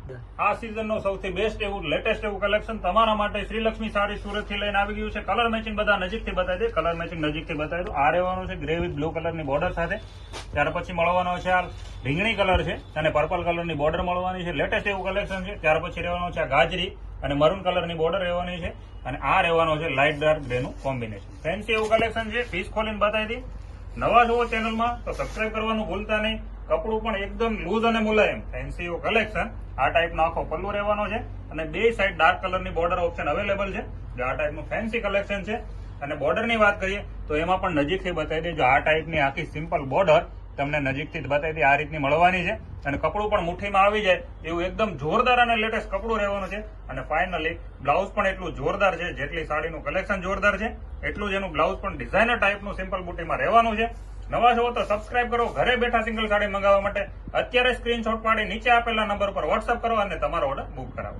આ સીઝનનું સૌથી બેસ્ટ એવું લેટેસ્ટ એવું કલેક્શન તમારા માટે શ્રીલક્ષ્મી સાડી સુરત થી લઈને આવી ગયું છે. કલર મેચિંગ બધા નજીકથી બતાવી દે. કલર મેચિંગ નજીકથી બતાવી દો. આ રહેવાનું છે ગ્રે વિથ બ્લુ કલરની બોર્ડર સાથે. ત્યાર પછી મળવાનો છે આ રીંગણી કલર છે અને પર્પલ કલરની બોર્ડર મળવાની છે. લેટેસ્ટ એવું કલેક્શન છે. ત્યાર પછી રહેવાનું છે આ ગાજરી અને મરૂન કલરની બોર્ડર રહેવાની છે અને આ રહેવાનો છે લાઇટ ડાર્ક ગ્રેનું કોમ્બિનેશન. ફેન્સી એવું કલેક્શન છે. પીસ ખોલીને બતાવી દી. નવા જુઓ ચેનલમાં તો સબસ્ક્રાઇબ કરવાનું ભૂલતા નહીં. કપડું પણ એકદમ લૂઝ અને મુલાયમ ફેન્સી એવું કલેક્શન. આ ટાઈપનો આખો પલ્લુ રહેવાનો છે અને બે સાઈડ ડાર્ક કલરની બોર્ડર ઓપ્શન અવેલેબલ છે. જો આ ટાઈપનું ફેન્સી કલેક્શન છે અને બોર્ડરની વાત કરીએ તો એમાં પણ નજીકથી બતાવી દેજો. આ ટાઈપની આખી સિમ્પલ બોર્ડર તમને નજીકથી બતાવી દે આ રીતની મળવાની છે અને કપડું પણ મુઠ્ઠીમાં આવી જાય એવું એકદમ જોરદાર અને લેટેસ્ટ કપડું રહેવાનું છે. અને ફાઇનલી બ્લાઉઝ પણ એટલું જોરદાર છે. જેટલી સાડીનું કલેક્શન જોરદાર છે એટલું જ એનું બ્લાઉઝ પણ ડિઝાઇનર ટાઈપનું સિમ્પલ બુટીમાં રહેવાનું છે. નવા છો તો સબસ્ક્રાઇબ કરો. ઘરે બેઠા સિંગલ સાડી મંગાવવા માટે અત્યારે સ્ક્રીનશોટ પાડી નીચે આપેલા નંબર પર વોટ્સઅપ કરો અને તમારો ઓર્ડર બુક કરાવો.